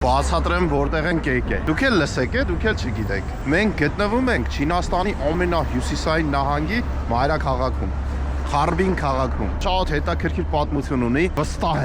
բացատրեմ որտեղ են կեկ է։ Դուք էլ լսեք է, դուք էլ չգիտեք։ Մենք գտնվում ենք Չինաստանի ամենահյուսիսային նահանգի մայրաքաղաքում։ Խարբին քաղաքում շատ հետաքրքիր պատմություն ունի, վստահ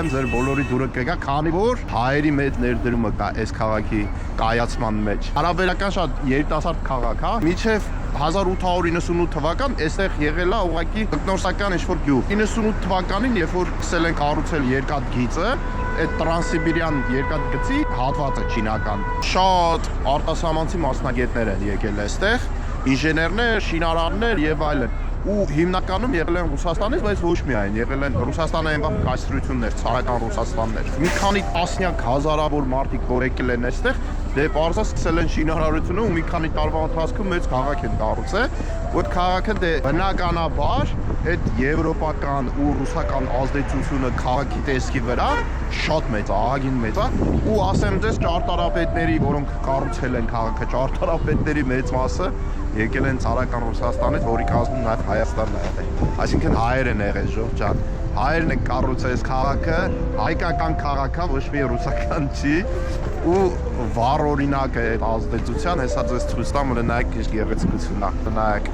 եմ ձեր բոլորի դուրը կգա, քանի որ հայերի մեծ ներդրումը կա այս քաղաքի կայացման մեջ։ Հարաբերական շատ երիտասարդ քաղաք, հա, մինչև 1898 թվական այստեղ եղել է ուղղակի կգնորսական ինչ-որ գյուղ։ 98 թվականին, երբ որ սկսել են կառուցել երկաթգիծը, այդ տրանսիբիրյան երկաթգծի հատվածը չինական, շատ արտասահմանցի մասնագետներ են եկել այստեղ, ինժեներներ, շինարարներ եւ այլն։ Ու հիմնականում եղել են Ռուսաստանից, բայց ոչ միայն, եղել են Ռուսաստանի այնվաղ կայսրություններ, ցարական Ռուսաստաններ։ Մի քանի տասնյակ հազարավոր մարդիկ որ եկել են այստեղ, դե պարզա սկսել են շինարարությունը ու մի քանի տարվա ընթացքում մեծ քաղաք են կառուցել, որ քաղաքը դե բնականաբար այդ եվրոպական ու ռուսական ազդեցությունը քաղաքի տեսքի վրա շատ մեծ, ահագին մեծ է, ու ասեմ ձեզ ճարտարապետների, որոնք կառուցել են քաղաքը, ճարտարապետների մեծ մասը եկել են ցարական Ռուսաստանից, որի կազմում նաև Հայաստանն է եղել։ Այսինքն հայեր են եղել, ժող ջան։ Հայերն են կառուցել այս քաղաքը, հայկական քաղաք է, ոչ մի ռուսական չի, ու վառ օրինակ է այդ ազդեցության, հեսա ձեզ ցույց տամ, նայեք ինչ գեղեցկություն է, նայեք։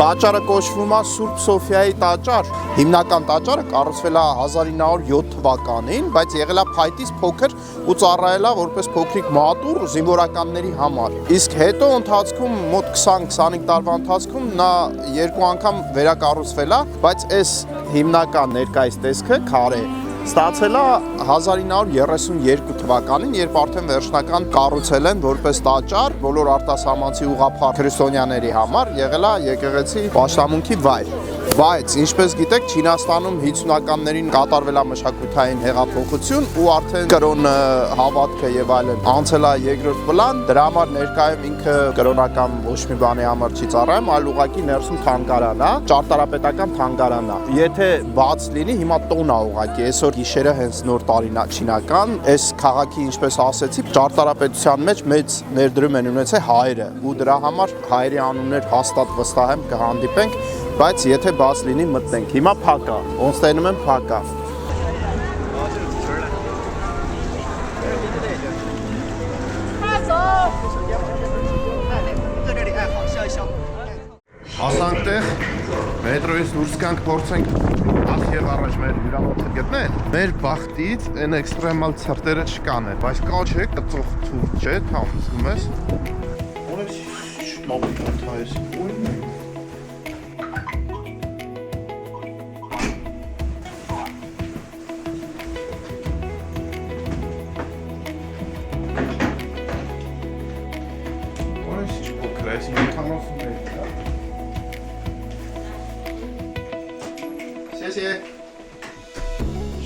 Տաճարը կոչվում է Սուրբ Սոֆիայի տաճար։ Հիմնական տաճարը կառուցվել է 1907 թվականին, բայց եղել է փայտից փոքր ու ծառայել է որպես փոքրիկ մատուռ զինվորականների համար։ Իսկ հետո ընթացքում մոտ 20-25 տարվա ընթացքում նա երկու անգամ վերակառուցվել է, բայց այս հիմնական ներկայիս տեսքը քարե ստացել է 1932 թվականին, երբ արդեն վերջնական կառուցել են որպես տաճար բոլոր արտասահմանցի ուղղափառ քրիստոնյաների համար, եղել է եկեղեցի պաշտամունքի վայր։ Բայց ինչպես գիտեք, Չինաստանում 50-ականներին կատարվել է մշակութային հեղափոխություն ու արդեն կրոնը, հավատքը եւ այլն անցել է երկրորդ պլան, դրա համար ներկայում ինքը կրոնական ոչ մի բանի համար չի ծառայում, այլ ուղղակի ներսում թանգարան է, ճարտարապետական թանգարան է։ Եթե բաց լինի, հիմա տոն է ուղղակի, այսօր գիշերը հենց նոր տարին է չինական, այս քաղաքի ինչպես ասեցի, ճարտարապետության մեջ մեծ ներդրում են ունեցել հայերը ու դրա համար հայերի անուններ հաստատ վստահ եմ կհանդիպենք, բայց եթե բաց լինի մտնենք, հիմա փակ է, ոնց տենում եմ փակ է։ Հասանք տեղ, մետրոյից դուրս կանք փորձենք ախ եւ առաջ մեր հյուրանոցը գտնել։ Մեր բախտից այն էքստրեմալ ցրտերը չկան է, բայց կա չէ, կծող ցուրտ չէ, թամ զգում ես։ Որը շտապ թայես։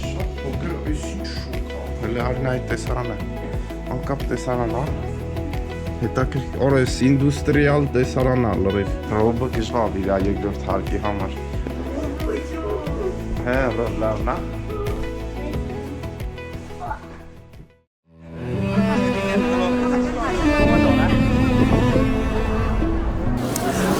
Շատ փոքր էս ինչ շուկ է։ Հələ այդ տեսարանը, անկապ տեսարան է։ Հետաքրքիր, օրես ինդուստրիալ տեսարան է լրիվ։ Ռոբը գժվավ իր երկրորդ հարկի համար։ Հե, լավն է։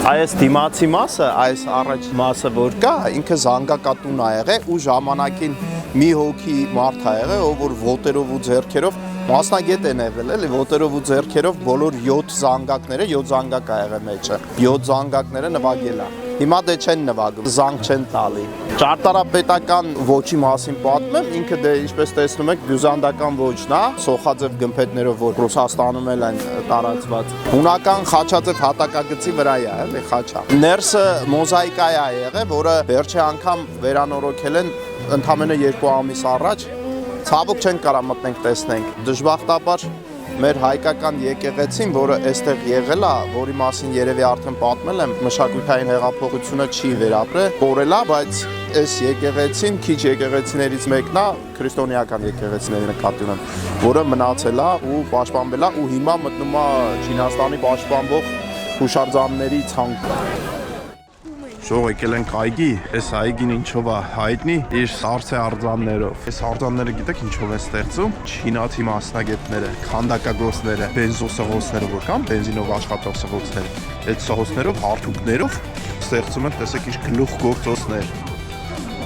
Այս դիմացի մասը, այս առաջ մասը որ կա, ինքը զանգակատուն է եղել ու ժամանակին մի հոգի մարդ է եղել, ով որ ոտերով ու ձեռքերով մասնագետ են եղել, էլի ոտերով ու ձեռքերով բոլոր 7 զանգակները, 7 զանգակ է եղել մեջը, 7 զանգակները նվագել է։ Հիմա դե չեն նվագում, զանգ չեն տալի։ Ճարտարապետական ոճի մասին պատմեմ, ինքը դե ինչպես տեսնում եք բյուզանդական ոճն է, սոխաձև գմփետներով որ Ռուսաստանում էլ են տարածված։ Հունական խաչաձև հատակագծի վրա է, էլի խաչա։ Ներսը մոզաիկա է եղել, որը վերջի անգամ վերանորոգել են ընդամենը 2 ամիս առաջ։ Ցավոք չեն կարա մտնենք տեսնենք։ Դժբախտաբար մեր հայկական եկեղեցին, որը այստեղ եղել է, որի մասին երևի արդեն պատմել եմ, մշակութային հեղափոխությունը չի վերապրել, կորել է, բայց այս եկեղեցին քիչ եկեղեցիներից մեկն է, քրիստոնեական եկեղեցիների նկատի ունեմ, որը մնացել է ու պաշտպանվել է ու հիմա մտնում է Չինաստանի պաշտպանվող հուշարձանների ցանկ։ Շող եկել ենք այգի, այս այգին ինչով է հայտնի իր սարսե արձաններով։ Այս արձանները գիտեք ինչով են ստեղծում։ Չինացի մասնագետները, քանդակագործները, բենզոսղոցները որ կան, բենզինով աշխատող սղոցները, այդ սղոցներով, հարթուկներով ստեղծում են, տեսեք ինչ գլուխգործոցներ։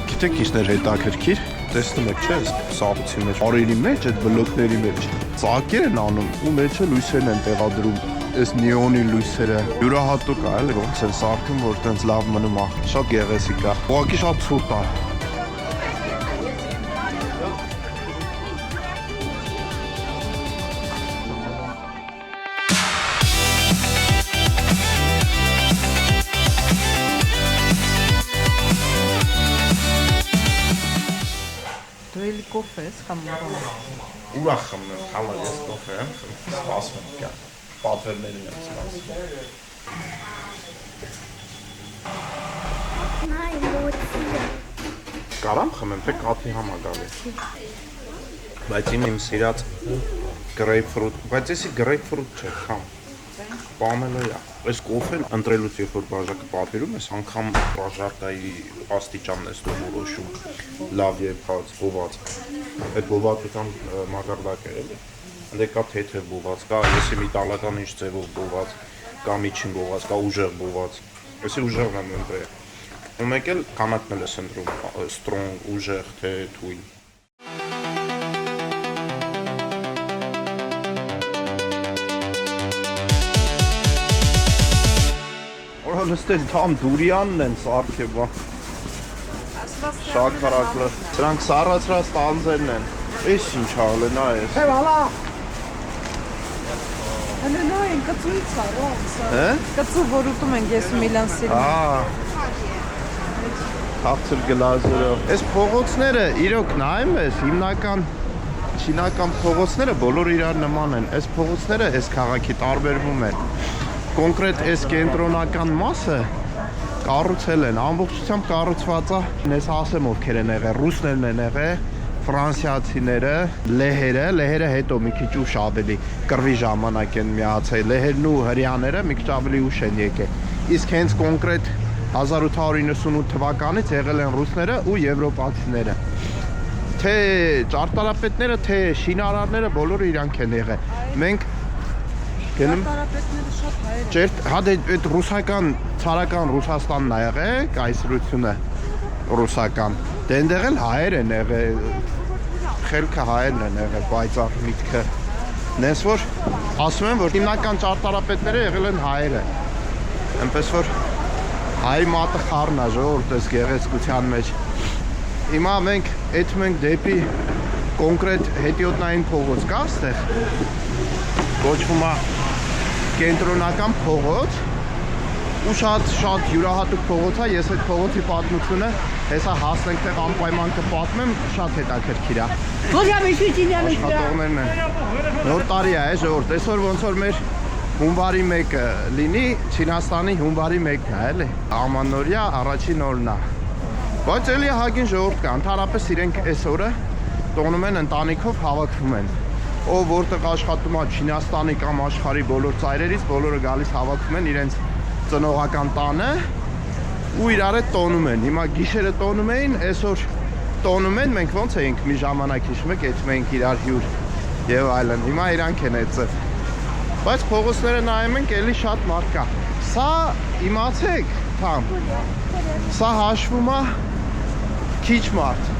Գիտեք ինչներ հետաքրքիր, տեսնում եք, չէ՞, սառույցի մեջ, արերի մեջ, այդ բլոկների մեջ ծակեր են անում ու մեջը լույսերն են տեղադրում։ Այս նեոնի լույսերը յուրահատուկ է, էլի ոնց են սարքում, որ տենց լավ մնում է, շատ գեղեցիկ է, ուղղակի շատ ցուրտ է։ Դու էլի կոֆե ես կամ Ուրախ խմեմ, հալա ես կոֆե եմ, սպասում կա, պատվերներին եմ սպասում։ Կարամ խմեմ, թե կաթի համ է գալի։ Բայց իմ սիրած գրեյփֆրուտ, բայց եսի գրեյփֆրուտ չէ, խամ։ Պամելա է։ Այս կոֆեն ընտրելուց երբ որ բաժակը պատվիրում ես, անգամ բաժակայի աստիճանն ես դու որոշում։ Լավ եփած, բոված։ Այդ բովածության մակարդակ է, էլի։ Դե կա թեթև բոված, կա եսի իտալական ինչ ձևով բոված, կա միջին բոված, կա ուժեղ բոված։ Եսի ուժեղն եմ ընտրել։ Ու մեկ էլ կանակն էլ ես ընտրում, strong, ուժեղ, թե թույլ։ Լստել թամ դուրյանն են սարքեվա շաքարակլը սրանք սառացրած տանձերն են ես ինչ ալեն այս Հե վալա Հələ նո են կծույց է ռոմսը Կծու որ ուտում ենք ես ու Միլան սիրում Թավցր գլազերով Այս փողոցները իրոք նայում ես հիմնական չինական փողոցները բոլոր իրար նման են այս փողոցները այս քաղաքի տարբերվում են Կոնկրետ այս կենտրոնական մասը կառուցել են, ամբողջությամբ կառուցված է, ես ասեմ ովքեր են եղել, ռուսներն են եղել, ֆրանսիացիները, լեհերը հետո մի քիչ ուշ ավելի կռվի ժամանակ են միացել, լեհերն ու հրեաները մի քիչ ավելի ուշ են եկել։ Իսկ հենց կոնկրետ 1898 թվականից եղել են ռուսները ու եվրոպացիները։ Թե ճարտարապետները, թե շինարարները բոլորը իրանք են եղել։ Մենք Ճարտարապետները շատ հայեր են Հա դե այդ ռուսական, ցարական Ռուսաստանն է եղել, կայսրությունը ռուսական։ Դե այնտեղ էլ հայեր են եղել, խելքը հայերն են եղել, պայծառ միտքը։ Նենց որ ասում եմ, որ հիմնական ճարտարապետները եղել են հայերը։ Այնպես որ հայ մատը խառն է ժողովուրդ այս գեղեցկության մեջ։ Հիմա մենք եթում ենք դեպի կոնկրետ հետիոտնային փողոց կա այստեղ։ Կոչվում է կենտրոնական փողոց ու շատ յուրահատուկ փողոց է, ես այդ փողոցի պատմությունը հեսա հասնենք տեղ անպայման կպատմեմ, շատ հետաքրքիր է։ Աշխատողներն են։ Նոր տարի է, ժողովուրդ, այսօր ոնց որ մեր հունվարի 1-ը լինի, Չինաստանի հունվարի 1-ն է, էլի։ Ամանորյա առաջին օրն է։ Բայց էլի հագին ժողովուրդ կա, ընդհանրապես իրենք այս օրը տոնում են ընտանիքով հավաքվում են։ Ով որտեղ աշխատում է Չինաստանի կամ աշխարհի բոլոր ծայրերից, բոլորը գալիս հավաքվում են իրենց ծնողական տանը ու իրար հետ տոնում են։ Հիմա գիշերը տոնում էին, այսօր տոնում են, մենք ոնց էինք մի ժամանակ հիշում եք, եթում էինք իրար հյուր եւ այլն։ Հիմա իրանք են այդ ձև։ Բայց փողոցները նայում ենք, էլի շատ մարդ կա։ Սա իմացեք, թամ։ Սա հաշվում է քիչ մարդ։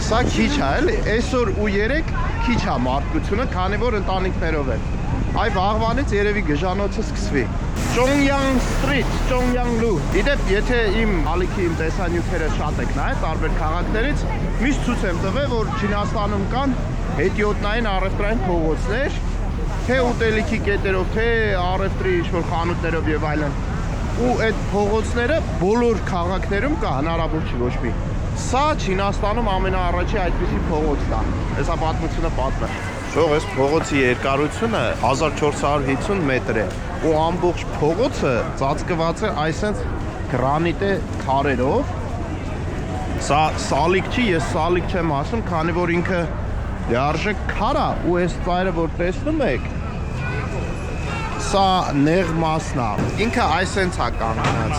Սա քիչ է, էլի, այսօր ու երեք քիչ է մարդկությունը, քանի որ ընտանիքներով են։ Այ վաղվանից երևի գժանոցը սկսվի։ Chongyang Street, Chongyang-lu։ Իդեպ, եթե իմ ալիքի իմ տեսանյութերը շատ եք նայել տարբեր քաղաքներից, միշտ ցույց եմ տվել, որ Չինաստանում կան հետիոտնային առևտրային փողոցներ, թե ուտելիքի կետերով, թե առևտրի ինչ-որ խանութներով եւ այլն։ Ու այդ փողոցները բոլոր քաղաքներում կա, հնարավոր չի ոչ մի։ Սա Չինաստանում ամենաառաջի այդպիսի փողոցն է։ Հեսա պատմությունը պատմեմ։ Շող այս փողոցի երկարությունը 1450 մետր է ու ամբողջ փողոցը ծածկված է այսպես գրանիտե քարերով Սա սալիկ չի, ես սալիկ չեմ ասում, քանի որ ինքը լիարժեք քար է ու այս ծայրը որ տեսնում եք, սա նեղ մասն է։ Ինքը այսենց է կանգնած։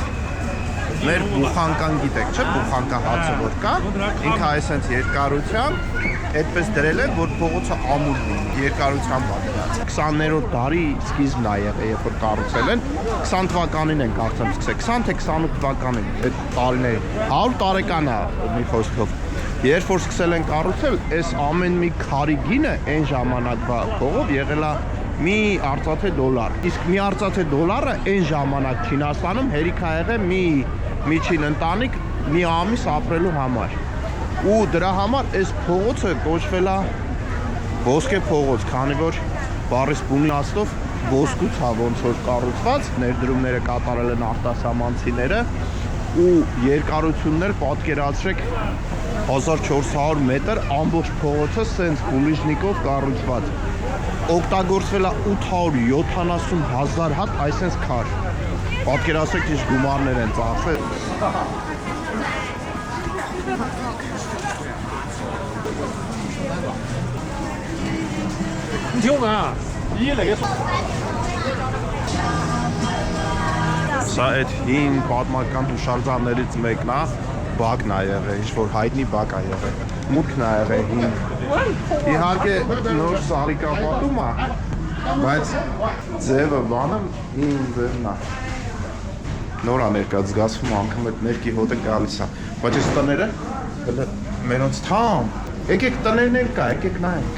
Մեր բուխանկան գիտեք, չէ՞, բուխանկա հացը որ կա, ինքը այսենց երկարությամբ այդպես դրել են, որ փողոցը ամուր լինի, երկարությամբ պատրաստ։ 20-րդ դարի սկիզբն է եղել, երբ որ կառուցել են, 20 թվականին են կարծեմ սկսել, 20 թե 28 թվականին այդ տարիներին։ 100 տարեկան է մի խոսքով։ Երբ որ սկսել են կառուցել, այս ամեն մի քարի գինը այն ժամանակվա փողով եղել է մի արծաթե դոլար։ Իսկ մի արծաթե դոլարը այն ժամանակ Չինաստանում հերիք է եղել մի միջին ընտանիք մի ամիս ապրելու համար։ Ու դրա համար այս փողոցը կոչվել է ոսկե փողոց, քանի որ բառից բունի աստով ոսկուց է ոնց որ կառուցված, ներդրումները կատարել են արտասահմանցիները ու երկարություններ պատկերացրեք 1400 մետր ամբողջ փողոցը սենց բուլիժնիկով կառուցված։ Օգտագործվել է 870,000 հատ այսպես քար։ Պատկերացրեք ինչ գումարներ են ծախսել։ Սա այդ հին պատմական հուշարձաններից մեկն է, բակն է եղել, ինչ-որ հայտնի բակ է եղել, մուտքն է եղել հին։ Իհարկե նոր սալիկապատում է, բայց ձևը բանը հին ձևն է։ Նոր է ներկա զգացվում, անգամ այդ ներքի հոտը գալիս է, բայց այս տները մենոնց թամ, եկեք տներներ կա, եկեք նայեք։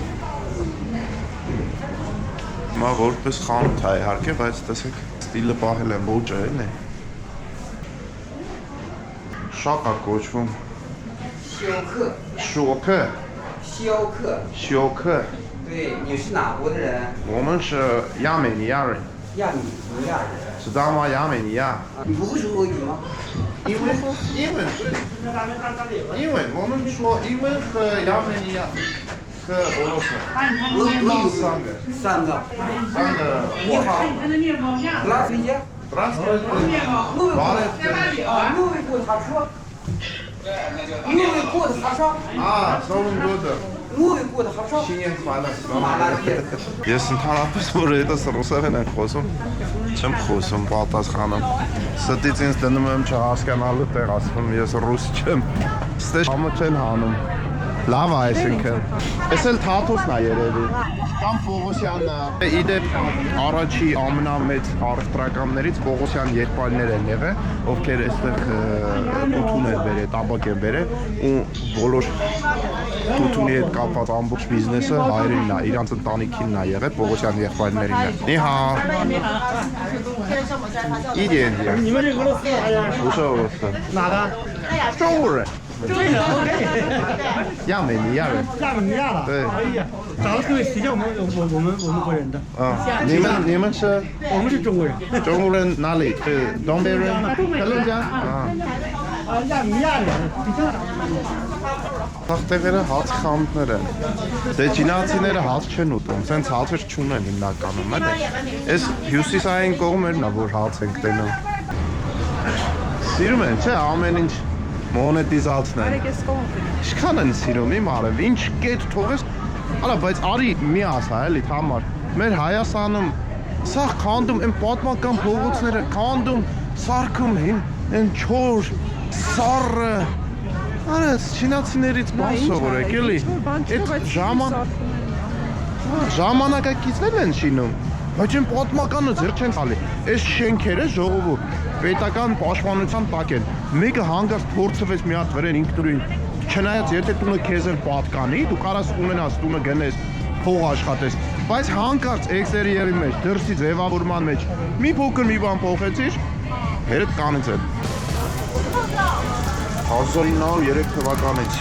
Մա որպես խանութ է իհարկե, բայց տեսեք ստիլը պահել են ոճը էլի։ Շատ է կոչվում։ Շոքը։ Շոքը։ 对，你是哪国的人？我们是亚美尼亚人。亚美尼亚人。知道吗？亚美尼亚。你不会说俄语吗？英文，我们说英文和亚美尼亚和俄罗斯。三个。你好。Здравствуйте. Здравствуйте. Новый год хорошо? Новый год хорошо? А, с Новым годом. Новый год хорошо?新年快乐. Молодец. Ես ընդհանրապես որ հետս ռուսերեն են խոսում, չեմ խոսում պատասխանում։ Ստից ինձ դնում եմ չհասկանալու տեղ, ասում ես ռուս չեմ։ Ստե համը չեն հանում։ Լավ է այսինքն։ Էս էլ Թաթոսն է երևի։ Կամ Պողոսյանն է։ Իդեպ առաջի ամենամեծ առևտրականներից Պողոսյան եղբայրներ են եղել, ովքեր այստեղ տութուն են բերել, տաբակ են բերել ու բոլոր տութունի հետ կապված ամբողջ բիզնեսը հայերենն է, իրանց ընտանիքինն է եղել, Պողոսյան եղբայրներինն է։ Նիհա։ Իդեն։ 你们是俄罗斯来的？不是俄罗斯，哪的？中国人，对的，OK。亚美尼亚人。亚美尼亚的。对哎呀，长得特别挺像我们国人的。你们是？我们是中国人。中国人哪里？是东北人？黑龙江。亚美尼亚人，比较。 Թղթերը հաց խանութներ են։ Դե ճինացիները հաց չեն ուտում, սենց հացեր չունեն հիմնականում, էլի։ Այս հյուսիսային կողմերն է, որ հաց ենք տենում։ Սիրում են, չէ, ամեն ինչ մոնետիզացնել։ Արեք էս կողմը։ Ինչքան են սիրում, իմ արև, ինչ կետ թողես։ Արա, բայց արի մի ասա, էլի, համար։ Մեր Հայաստանում սա քանդում են պատմական փողոցները, քանդում, սարքում են չոր, սառը Արա, չինացիներից բան սովորեք, էլի։ Այդ ժամանակակիցներ են շինում, բայց են պատմականը ձեր չեն տալի։ Այս շենքերը ժողովուրդ պետական պաշտպանության տակ են։ Մեկը հանգարց փորձվեց մի հատ վրեն ինքնուրույն։ Չնայած եթե տունը քեզ էլ պատկանի, դու կարաս ունենաս տունը գնես, փող աշխատես, բայց հանգարց էքստերիերի մեջ, դրսի ձևավորման մեջ մի փոքր մի բան փոխեցիր, հերդ կանից են։ 1903 թվականից։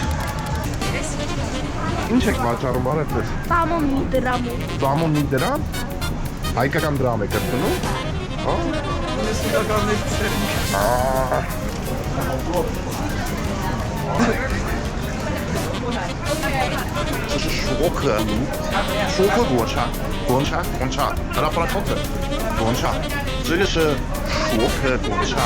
Ինչ եք վաճառում արևպես։ Պամոն մի դրամով։ Պամոն մի դրամ։ Հայկական դրամ եք կրտնում։ Հա։ Իսկականներից չեն։ Շոկը։ Շոկը գոչա։ Գոնչա։ Հրապարակոտ է։ Գոնչա։ 这个是 շոկը գոնչա։